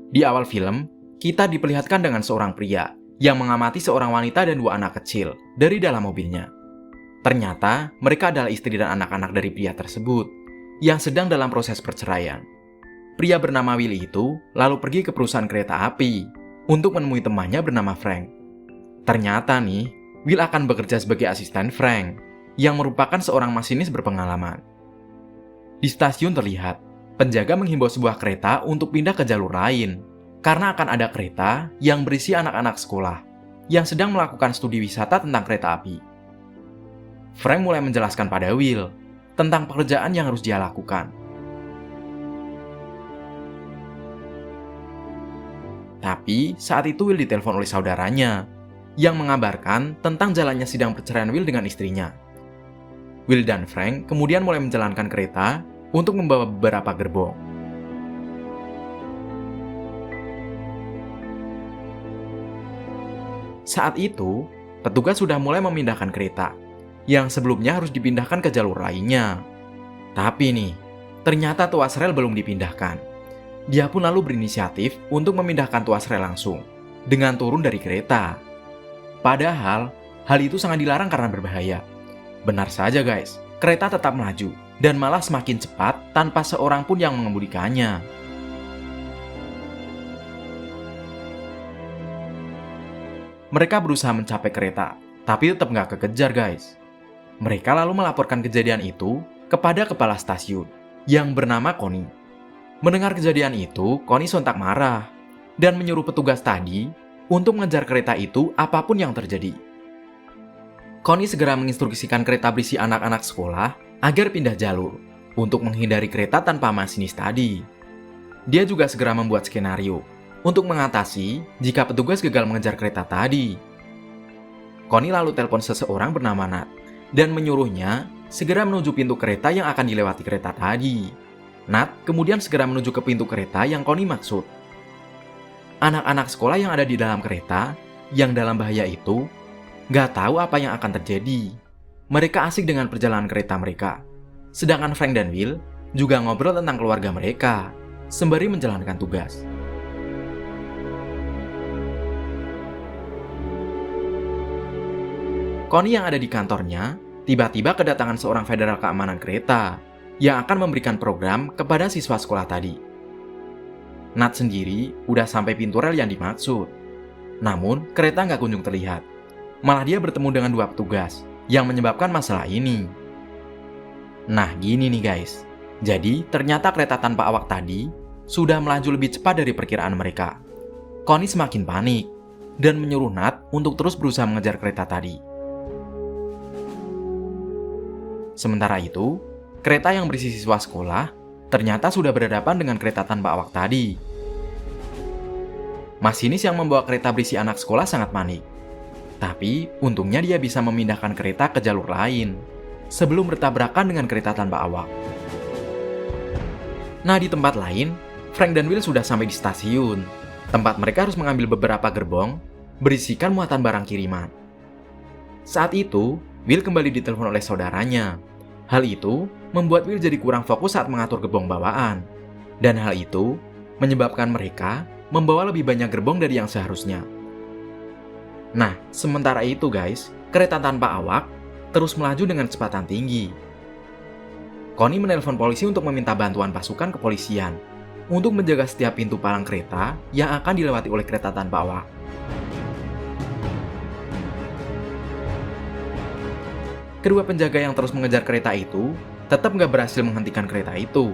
Di awal film, kita diperlihatkan dengan seorang pria yang mengamati seorang wanita dan dua anak kecil dari dalam mobilnya. Ternyata mereka adalah istri dan anak-anak dari pria tersebut yang sedang dalam proses perceraian. Pria bernama Willy itu lalu pergi ke perusahaan kereta api untuk menemui temannya bernama Frank. Ternyata nih, Will akan bekerja sebagai asisten Frank yang merupakan seorang masinis berpengalaman. Di stasiun terlihat, penjaga menghimbau sebuah kereta untuk pindah ke jalur lain karena akan ada kereta yang berisi anak-anak sekolah yang sedang melakukan studi wisata tentang kereta api. Frank mulai menjelaskan pada Will tentang pekerjaan yang harus dia lakukan. Tapi saat itu Will ditelepon oleh saudaranya yang mengabarkan tentang jalannya sidang perceraian Will dengan istrinya. Will dan Frank kemudian mulai menjalankan kereta untuk membawa beberapa gerbong. Saat itu, petugas sudah mulai memindahkan kereta yang sebelumnya harus dipindahkan ke jalur lainnya. Tapi nih, ternyata tuas rel belum dipindahkan. Dia pun lalu berinisiatif untuk memindahkan tuas rel langsung dengan turun dari kereta. Padahal, hal itu sangat dilarang karena berbahaya. Benar saja guys, kereta tetap melaju dan malah semakin cepat tanpa seorang pun yang mengemudikannya. Mereka berusaha mencapai kereta, tapi tetap nggak kekejar guys. Mereka lalu melaporkan kejadian itu kepada kepala stasiun yang bernama Connie. Mendengar kejadian itu, Connie sontak marah dan menyuruh petugas tadi untuk mengejar kereta itu apapun yang terjadi. Connie segera menginstruksikan kereta berisi anak-anak sekolah agar pindah jalur untuk menghindari kereta tanpa masinis tadi. Dia juga segera membuat skenario untuk mengatasi jika petugas gagal mengejar kereta tadi. Connie lalu telepon seseorang bernama Nat dan menyuruhnya segera menuju pintu kereta yang akan dilewati kereta tadi. Nat kemudian segera menuju ke pintu kereta yang Connie maksud. Anak-anak sekolah yang ada di dalam kereta yang dalam bahaya itu gak tahu apa yang akan terjadi. Mereka asik dengan perjalanan kereta mereka. Sedangkan Frank dan Will juga ngobrol tentang keluarga mereka sembari menjalankan tugas. Connie yang ada di kantornya tiba-tiba kedatangan seorang federal keamanan kereta yang akan memberikan program kepada siswa sekolah tadi. Nat sendiri udah sampai pintu rel yang dimaksud. Namun, kereta nggak kunjung terlihat. Malah dia bertemu dengan dua petugas yang menyebabkan masalah ini. Nah, gini nih guys. Jadi, ternyata kereta tanpa awak tadi sudah melaju lebih cepat dari perkiraan mereka. Connie semakin panik dan menyuruh Nat untuk terus berusaha mengejar kereta tadi. Sementara itu, kereta yang berisi siswa sekolah ternyata sudah berhadapan dengan kereta tanpa awak tadi. Masinis yang membawa kereta berisi anak sekolah sangat panik. Tapi, untungnya dia bisa memindahkan kereta ke jalur lain sebelum bertabrakan dengan kereta tanpa awak. Nah, di tempat lain, Frank dan Will sudah sampai di stasiun. Tempat mereka harus mengambil beberapa gerbong berisikan muatan barang kiriman. Saat itu, Will kembali ditelepon oleh saudaranya. Hal itu membuat Will jadi kurang fokus saat mengatur gerbong bawaan. Dan hal itu menyebabkan mereka membawa lebih banyak gerbong dari yang seharusnya. Nah, sementara itu guys, kereta tanpa awak terus melaju dengan kecepatan tinggi. Connie menelpon polisi untuk meminta bantuan pasukan kepolisian untuk menjaga setiap pintu palang kereta yang akan dilewati oleh kereta tanpa awak. Kedua penjaga yang terus mengejar kereta itu tetap nggak berhasil menghentikan kereta itu.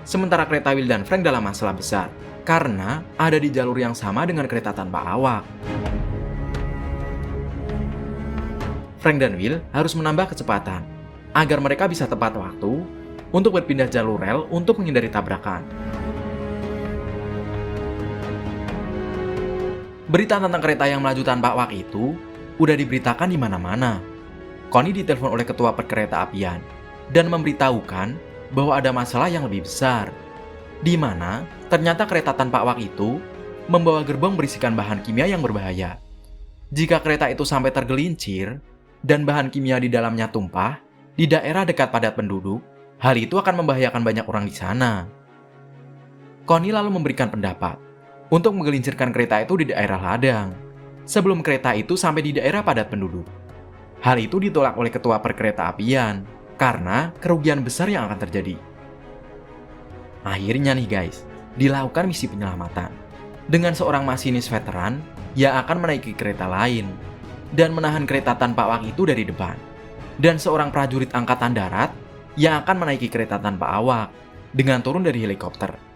Sementara kereta Will dan Frank dalam masalah besar karena ada di jalur yang sama dengan kereta tanpa awak. Frank dan Will harus menambah kecepatan agar mereka bisa tepat waktu untuk berpindah jalur rel untuk menghindari tabrakan. Berita tentang kereta yang melaju tanpa awak itu udah diberitakan di mana-mana. Connie ditelepon oleh ketua perkereta apian dan memberitahukan bahwa ada masalah yang lebih besar, di mana ternyata kereta tanpa awak itu membawa gerbong berisikan bahan kimia yang berbahaya. Jika kereta itu sampai tergelincir dan bahan kimia di dalamnya tumpah di daerah dekat padat penduduk, hal itu akan membahayakan banyak orang di sana. Connie lalu memberikan pendapat untuk menggelincirkan kereta itu di daerah ladang, sebelum kereta itu sampai di daerah padat penduduk. Hal itu ditolak oleh ketua perkereta-apian, karena kerugian besar yang akan terjadi. Akhirnya nih guys, dilakukan misi penyelamatan, dengan seorang masinis veteran yang akan menaiki kereta lain, dan menahan kereta tanpa awak itu dari depan, dan seorang prajurit angkatan darat yang akan menaiki kereta tanpa awak, dengan turun dari helikopter.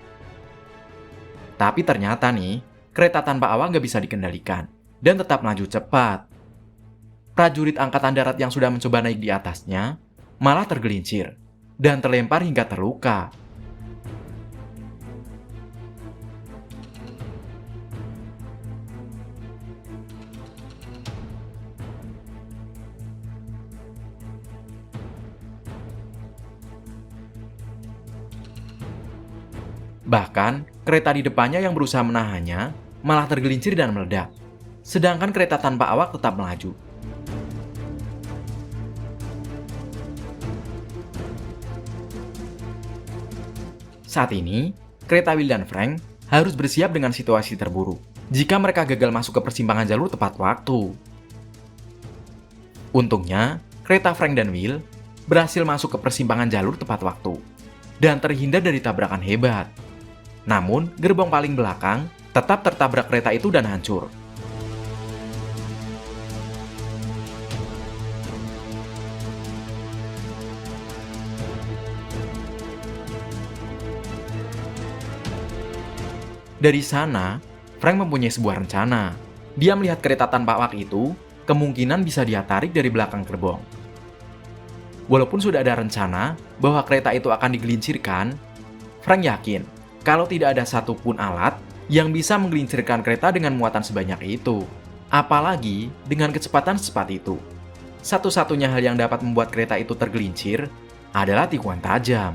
Tapi ternyata nih, kereta tanpa awak nggak bisa dikendalikan dan tetap melaju cepat. Prajurit angkatan darat yang sudah mencoba naik di atasnya malah tergelincir dan terlempar hingga terluka. Bahkan, kereta di depannya yang berusaha menahannya malah tergelincir dan meledak. Sedangkan kereta tanpa awak tetap melaju. Saat ini, kereta Will dan Frank harus bersiap dengan situasi terburuk jika mereka gagal masuk ke persimpangan jalur tepat waktu. Untungnya, kereta Frank dan Will berhasil masuk ke persimpangan jalur tepat waktu dan terhindar dari tabrakan hebat. Namun, gerbong paling belakang tetap tertabrak kereta itu dan hancur. Dari sana, Frank mempunyai sebuah rencana. Dia melihat kereta tanpa awak itu kemungkinan bisa dia tarik dari belakang gerbong. Walaupun sudah ada rencana bahwa kereta itu akan digelincirkan, Frank yakin kalau tidak ada satupun alat yang bisa menggelincirkan kereta dengan muatan sebanyak itu. Apalagi dengan kecepatan secepat itu. Satu-satunya hal yang dapat membuat kereta itu tergelincir adalah tikungan tajam.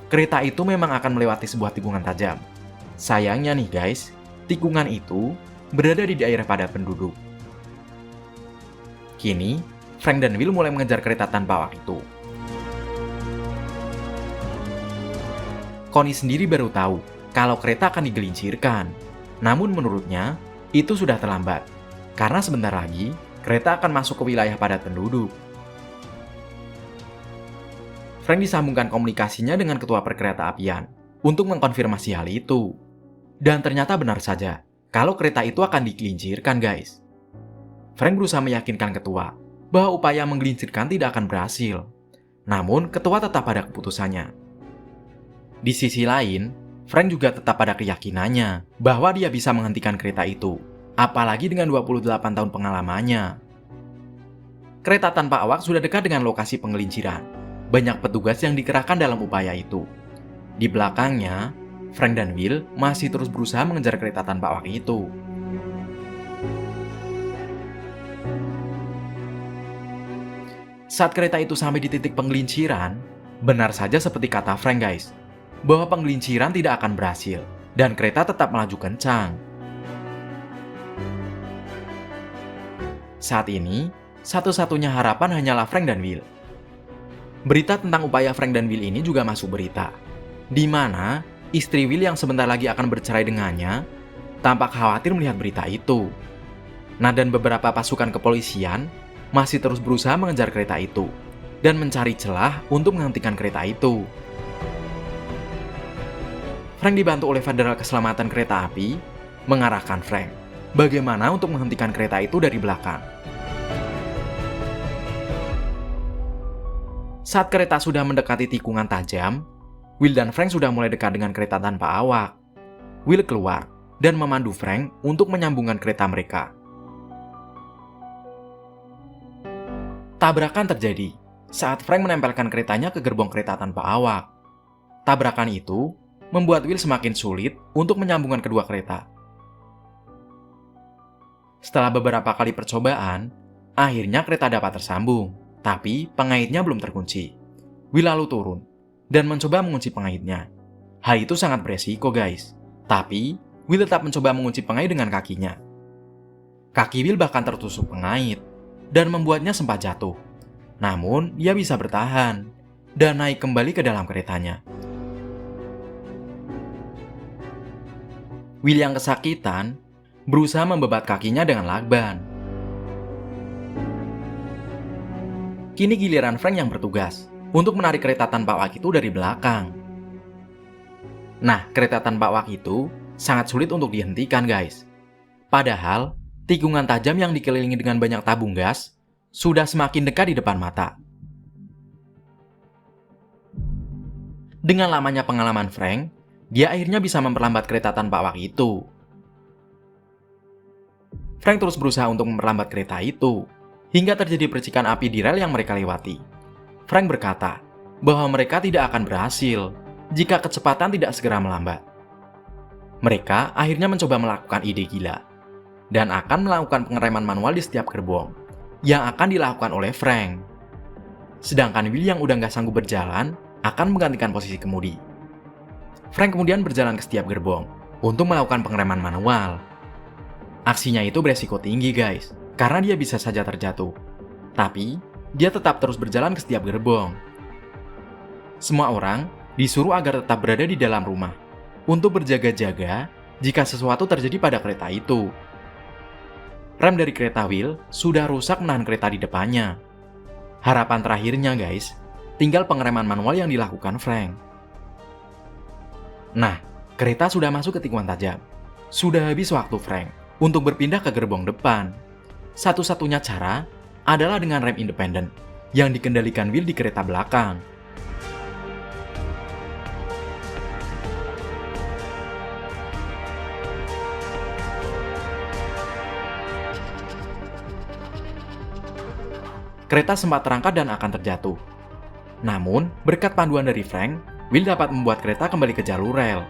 Kereta itu memang akan melewati sebuah tikungan tajam. Sayangnya nih guys, tikungan itu berada di daerah padat penduduk. Kini, Frank dan Will mulai mengejar kereta tanpa awak itu. Connie sendiri baru tahu kalau kereta akan digelincirkan. Namun menurutnya, itu sudah terlambat. Karena sebentar lagi, kereta akan masuk ke wilayah padat penduduk. Frank disambungkan komunikasinya dengan ketua perkereta-apian untuk mengkonfirmasi hal itu. Dan ternyata benar saja, kalau kereta itu akan digelincirkan guys. Frank berusaha meyakinkan ketua bahwa upaya menggelincirkan tidak akan berhasil. Namun, ketua tetap pada keputusannya. Di sisi lain, Frank juga tetap pada keyakinannya bahwa dia bisa menghentikan kereta itu, apalagi dengan 28 tahun pengalamannya. Kereta tanpa awak sudah dekat dengan lokasi penggelinciran. Banyak petugas yang dikerahkan dalam upaya itu. Di belakangnya, Frank dan Will masih terus berusaha mengejar kereta tanpa awak itu. Saat kereta itu sampai di titik penggelinciran, benar saja seperti kata Frank guys, bahwa penggelinciran tidak akan berhasil dan kereta tetap melaju kencang. Saat ini, satu-satunya harapan hanyalah Frank dan Will. Berita tentang upaya Frank dan Will ini juga masuk berita, di mana istri Will yang sebentar lagi akan bercerai dengannya tampak khawatir melihat berita itu. Nah, dan beberapa pasukan kepolisian masih terus berusaha mengejar kereta itu dan mencari celah untuk menghentikan kereta itu. Frank dibantu oleh Federal Keselamatan Kereta Api mengarahkan Frank bagaimana untuk menghentikan kereta itu dari belakang. Saat kereta sudah mendekati tikungan tajam, Will dan Frank sudah mulai dekat dengan kereta tanpa awak. Will keluar dan memandu Frank untuk menyambungkan kereta mereka. Tabrakan terjadi saat Frank menempelkan keretanya ke gerbong kereta tanpa awak. Tabrakan itu membuat Will semakin sulit untuk menyambungkan kedua kereta. Setelah beberapa kali percobaan, akhirnya kereta dapat tersambung, tapi pengaitnya belum terkunci. Will lalu turun dan mencoba mengunci pengaitnya. Hal itu sangat beresiko guys, Tapi, Will tetap mencoba mengunci pengait dengan kakinya. Kaki Will bahkan tertusuk pengait, dan membuatnya sempat jatuh. Namun, dia bisa bertahan, dan naik kembali ke dalam keretanya. Will yang kesakitan, berusaha membebat kakinya dengan lakban. Kini giliran Frank yang bertugas untuk menarik kereta tanpa awak itu dari belakang. Nah, kereta tanpa awak itu sangat sulit untuk dihentikan, guys. Padahal, tikungan tajam yang dikelilingi dengan banyak tabung gas sudah semakin dekat di depan mata. Dengan lamanya pengalaman Frank, dia akhirnya bisa memperlambat kereta tanpa awak itu. Frank terus berusaha untuk memperlambat kereta itu, hingga terjadi percikan api di rel yang mereka lewati. Frank berkata bahwa mereka tidak akan berhasil jika kecepatan tidak segera melambat. Mereka akhirnya mencoba melakukan ide gila, dan akan melakukan pengereman manual di setiap gerbong, yang akan dilakukan oleh Frank. Sedangkan Will yang udah nggak sanggup berjalan, akan menggantikan posisi kemudi. Frank kemudian berjalan ke setiap gerbong, untuk melakukan pengereman manual. Aksinya itu beresiko tinggi, guys, karena dia bisa saja terjatuh. Tapi, dia tetap terus berjalan ke setiap gerbong. Semua orang disuruh agar tetap berada di dalam rumah, untuk berjaga-jaga jika sesuatu terjadi pada kereta itu. Rem dari kereta Will sudah rusak menahan kereta di depannya. Harapan terakhirnya, guys, tinggal pengereman manual yang dilakukan Frank. Nah, kereta sudah masuk ke tikungan tajam. Sudah habis waktu Frank untuk berpindah ke gerbong depan. Satu-satunya cara adalah dengan rem independen yang dikendalikan Will di kereta belakang. Kereta sempat terangkat dan akan terjatuh. Namun, berkat panduan dari Frank, Will dapat membuat kereta kembali ke jalur rel.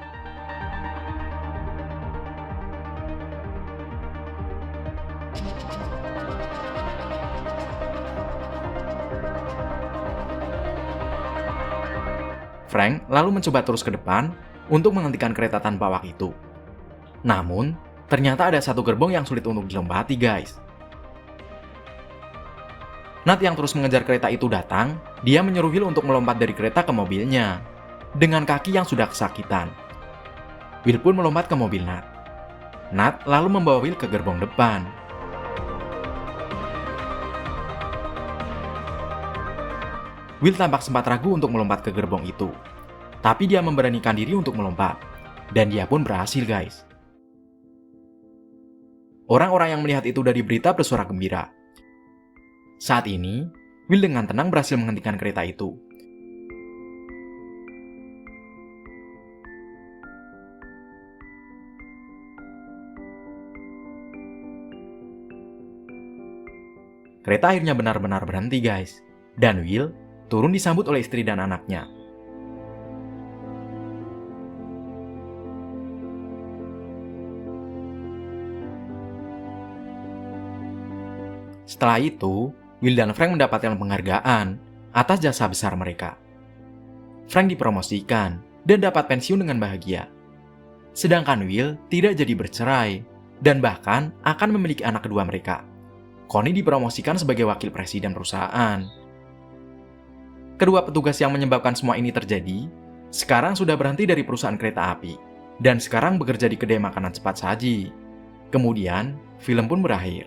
Frank lalu mencoba terus ke depan untuk menghentikan kereta tanpa awak itu. Namun, ternyata ada satu gerbong yang sulit untuk dilompati, guys. Nat yang terus mengejar kereta itu datang, dia menyuruh Will untuk melompat dari kereta ke mobilnya, dengan kaki yang sudah kesakitan. Will pun melompat ke mobil Nat. Nat lalu membawa Will ke gerbong depan. Will tampak sempat ragu untuk melompat ke gerbong itu, tapi dia memberanikan diri untuk melompat, dan dia pun berhasil, guys. Orang-orang yang melihat itu dari berita bersorak gembira. Saat ini, Will dengan tenang berhasil menghentikan kereta itu. Kereta akhirnya benar-benar berhenti, guys. Dan Will turun disambut oleh istri dan anaknya. Setelah itu, Will dan Frank mendapatkan penghargaan atas jasa besar mereka. Frank dipromosikan dan dapat pensiun dengan bahagia. Sedangkan Will tidak jadi bercerai dan bahkan akan memiliki anak kedua mereka. Connie dipromosikan sebagai wakil presiden perusahaan. Kedua petugas yang menyebabkan semua ini terjadi sekarang sudah berhenti dari perusahaan kereta api dan sekarang bekerja di kedai makanan cepat saji. Kemudian, film pun berakhir.